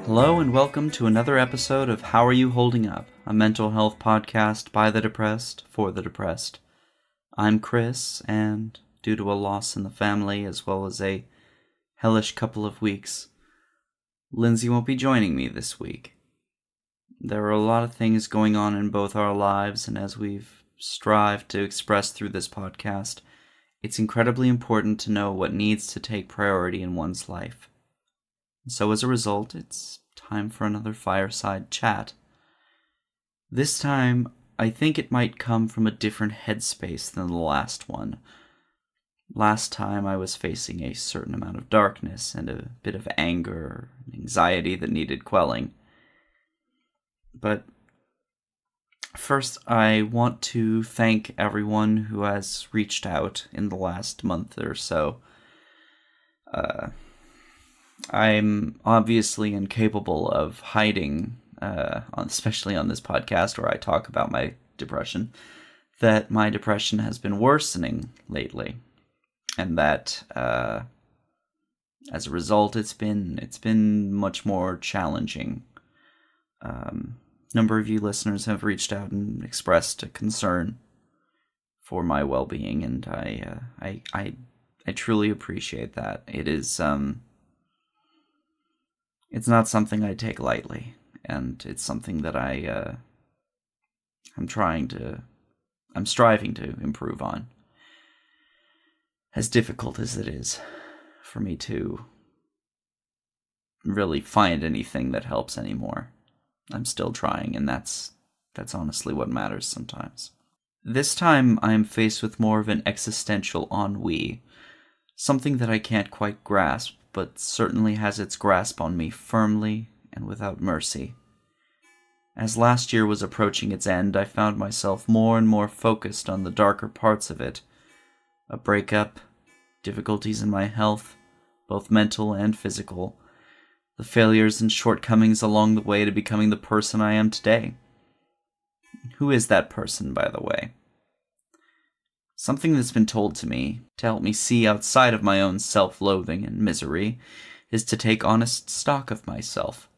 Hello and welcome to another episode of How Are You Holding Up, a mental health podcast by the depressed, for the depressed. I'm Chris, and due to a loss in the family as well as a hellish couple of weeks, Lindsay won't be joining me this week. There are a lot of things going on in both our lives, and as we've strived to express through this podcast, it's incredibly important to know what needs to take priority in one's life. So as a result, it's time for another fireside chat. This time, I think it might come from a different headspace than the last one. Last time I was facing a certain amount of darkness and a bit of anger and anxiety that needed quelling. But first, I want to thank everyone who has reached out in the last month or so. I'm obviously incapable of hiding, especially on this podcast where I talk about my depression, that my depression has been worsening lately, and that as a result, it's been much more challenging. Number of you listeners have reached out and expressed a concern for my well-being, and I truly appreciate that. It's not something I take lightly, and it's something that I'm striving to improve on. As difficult as it is for me to really find anything that helps anymore, I'm still trying, and that's honestly what matters sometimes. This time, I am faced with more of an existential ennui, something that I can't quite grasp, but certainly has its grasp on me firmly and without mercy. As last year was approaching its end, I found myself more and more focused on the darker parts of it. A breakup, difficulties in my health, both mental and physical, the failures and shortcomings along the way to becoming the person I am today. Who is that person, by the way? Something that's been told to me, to help me see outside of my own self-loathing and misery, is to take honest stock of myself.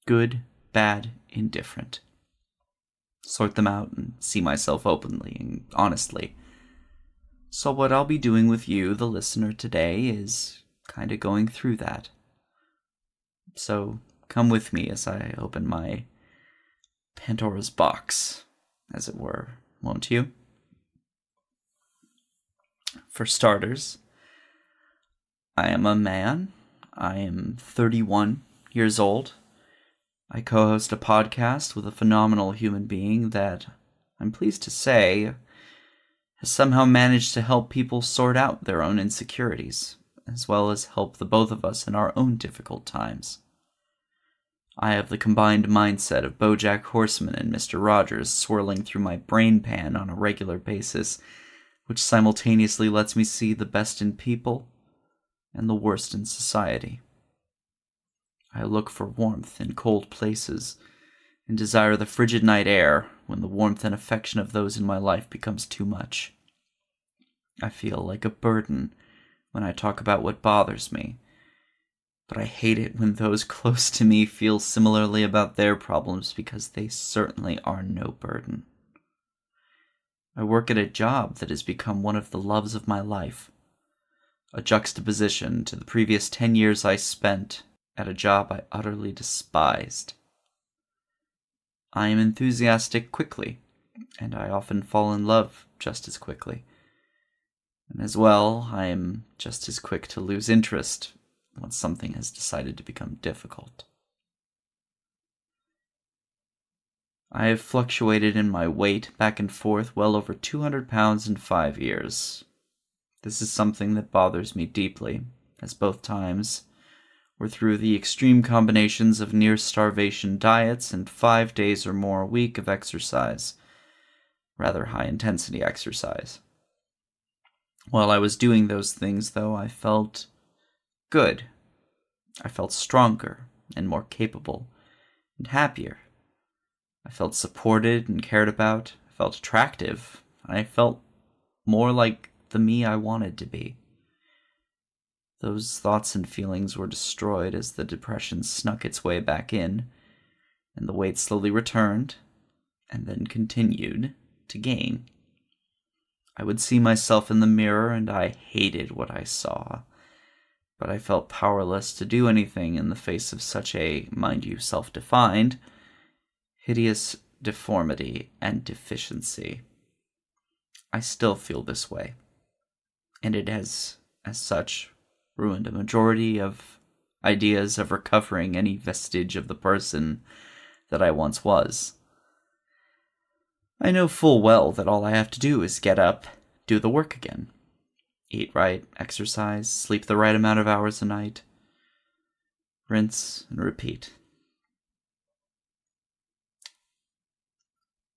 Good, bad, indifferent. Sort them out and see myself openly and honestly. So what I'll be doing with you, the listener, today is kind of going through that. So come with me as I open my Pandora's box, as it were, won't you? For starters, I am a man. I am 31 years old. I co-host a podcast with a phenomenal human being that, I'm pleased to say, has somehow managed to help people sort out their own insecurities, as well as help the both of us in our own difficult times. I have the combined mindset of BoJack Horseman and Mr. Rogers swirling through my brain pan on a regular basis, which simultaneously lets me see the best in people and the worst in society. I look for warmth in cold places and desire the frigid night air when the warmth and affection of those in my life becomes too much. I feel like a burden when I talk about what bothers me, but I hate it when those close to me feel similarly about their problems because they certainly are no burden. I work at a job that has become one of the loves of my life, a juxtaposition to the previous 10 years I spent at a job I utterly despised. I am enthusiastic quickly, and I often fall in love just as quickly. And as well, I am just as quick to lose interest once something has decided to become difficult. I have fluctuated in my weight back and forth well over 200 pounds in 5 years. This is something that bothers me deeply, as both times were through the extreme combinations of near-starvation diets and 5 days or more a week of exercise, rather high-intensity exercise. While I was doing those things, though, I felt good. I felt stronger and more capable and happier. I felt supported and cared about. I felt attractive. I felt more like the me I wanted to be. Those thoughts and feelings were destroyed as the depression snuck its way back in, and the weight slowly returned, and then continued to gain. I would see myself in the mirror, and I hated what I saw, but I felt powerless to do anything in the face of such a, mind you, self-defined, hideous deformity and deficiency. I still feel this way, and it has, as such, ruined a majority of ideas of recovering any vestige of the person that I once was. I know full well that all I have to do is get up, do the work again. Eat right, exercise, sleep the right amount of hours a night. Rinse and repeat.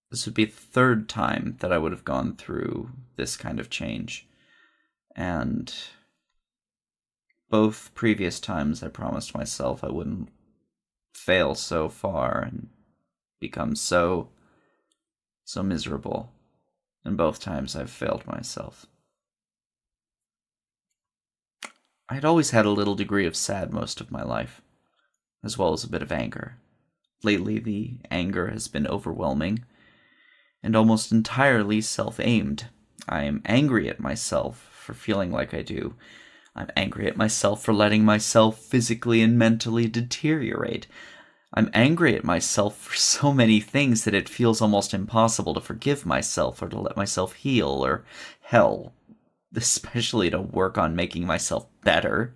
This would be the third time that I would have gone through this kind of change. And both previous times I promised myself I wouldn't fail so far and become so miserable. And both times I've failed myself. I had always had a little degree of sad most of my life, as well as a bit of anger. Lately, the anger has been overwhelming and almost entirely self-aimed. I am angry at myself for feeling like I do. I'm angry at myself for letting myself physically and mentally deteriorate. I'm angry at myself for so many things that it feels almost impossible to forgive myself or to let myself heal, or hell, especially to work on making myself better.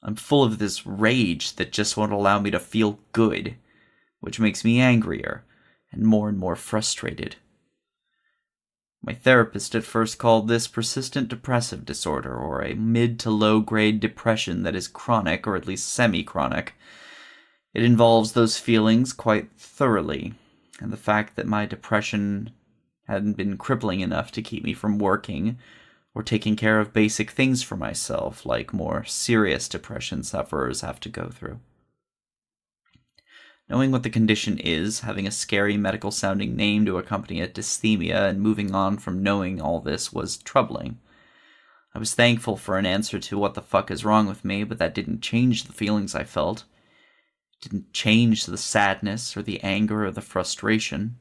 I'm full of this rage that just won't allow me to feel good, which makes me angrier and more frustrated. My therapist at first called this persistent depressive disorder, or a mid to low grade depression that is chronic, or at least semi-chronic. It involves those feelings quite thoroughly, and the fact that my depression hadn't been crippling enough to keep me from working or taking care of basic things for myself, like more serious depression sufferers have to go through. Knowing what the condition is, having a scary medical-sounding name to accompany it, dysthymia, and moving on from knowing all this was troubling. I was thankful for an answer to what the fuck is wrong with me, but that didn't change the feelings I felt. It didn't change the sadness or the anger or the frustration.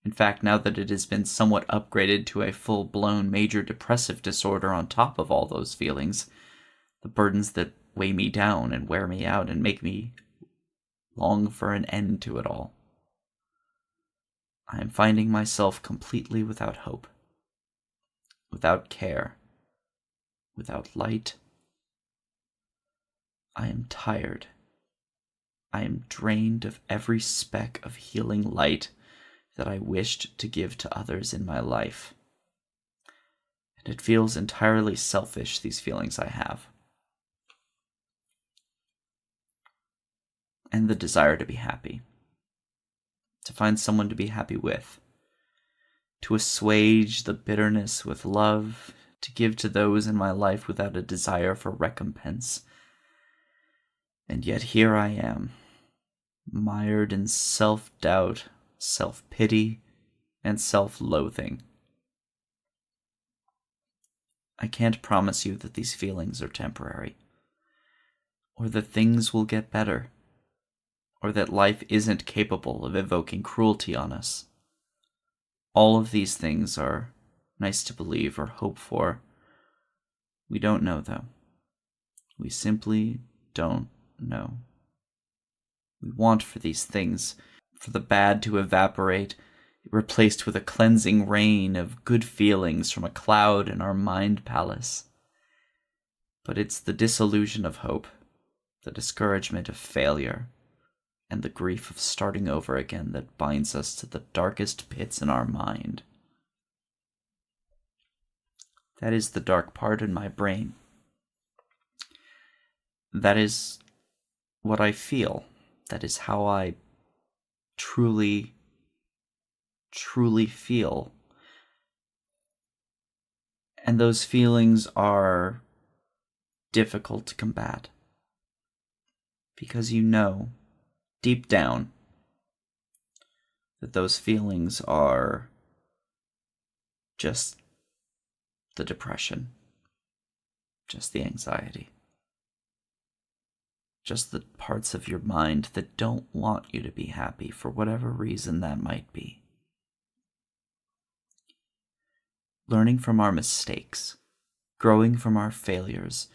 In fact, now that it has been somewhat upgraded to a full-blown major depressive disorder on top of all those feelings, the burdens that weigh me down and wear me out and make me long for an end to it all, I am finding myself completely without hope, without care, without light. I am tired. I am drained of every speck of healing light that I wished to give to others in my life. And it feels entirely selfish, these feelings I have. And the desire to be happy. To find someone to be happy with. To assuage the bitterness with love. To give to those in my life without a desire for recompense. And yet here I am, mired in self-doubt, self-pity, and self-loathing. I can't promise you that these feelings are temporary, or that things will get better, or that life isn't capable of evoking cruelty on us. All of these things are nice to believe or hope for. We don't know, though. We simply don't know. We want for these things, for the bad to evaporate, replaced with a cleansing rain of good feelings from a cloud in our mind palace. But it's the disillusion of hope, the discouragement of failure, and the grief of starting over again that binds us to the darkest pits in our mind. That is the dark part in my brain. That is what I feel. That is how I truly feel. And those feelings are difficult to combat. Because you know, deep down, that those feelings are just the depression. just the anxiety. Just the parts of your mind that don't want you to be happy for whatever reason that might be. Learning from our mistakes, growing from our failures,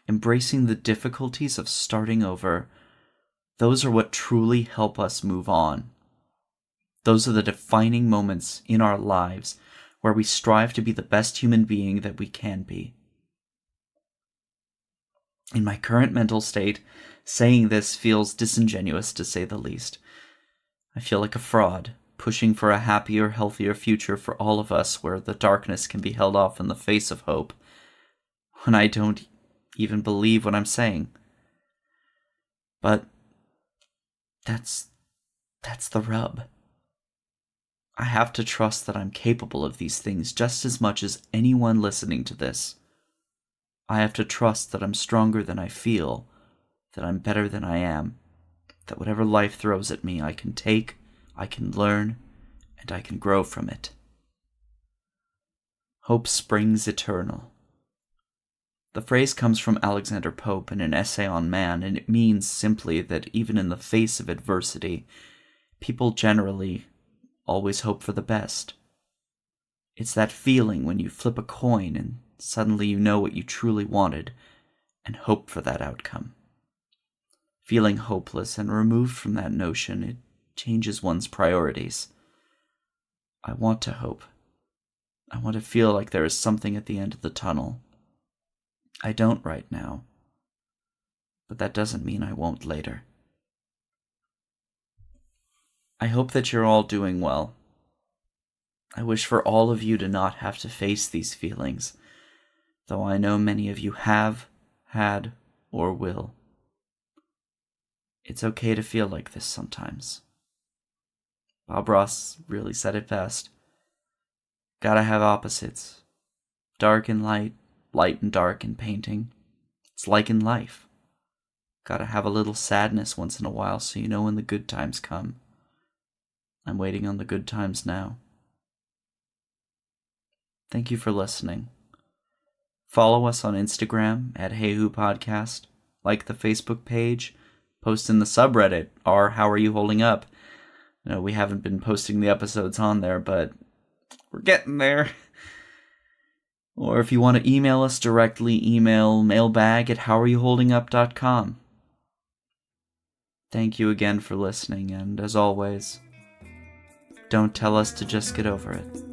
embracing the difficulties of starting over, those are what truly help us move on. Those are the defining moments in our lives where we strive to be the best human being that we can be. In my current mental state, saying this feels disingenuous to say the least. I feel like a fraud, pushing for a happier, healthier future for all of us where the darkness can be held off in the face of hope, when I don't even believe what I'm saying. But that's the rub. I have to trust that I'm capable of these things just as much as anyone listening to this. I have to trust that I'm stronger than I feel, that I'm better than I am, that whatever life throws at me I can take, I can learn, and I can grow from it. Hope springs eternal. The phrase comes from Alexander Pope in an essay on man, and it means simply that even in the face of adversity, people generally always hope for the best. It's that feeling when you flip a coin and suddenly you know what you truly wanted and hope for that outcome. Feeling hopeless and removed from that notion, it changes one's priorities. I want to hope. I want to feel like there is something at the end of the tunnel. I don't right now, but that doesn't mean I won't later. I hope that you're all doing well. I wish for all of you to not have to face these feelings, though I know many of you have, had, or will. It's okay to feel like this sometimes. Bob Ross really said it best. Gotta have opposites. Dark and light, light and dark in painting. It's like in life. Gotta have a little sadness once in a while so you know when the good times come. I'm waiting on the good times now. Thank you for listening. Follow us on Instagram at HAYHU Podcast. Like the Facebook page. Post in the subreddit, or How Are You Holding Up? No, we haven't been posting the episodes on there, but we're getting there. Or if you want to email us directly, email mailbag@howareyouholdingup.com. Thank you again for listening, and as always, don't tell us to just get over it.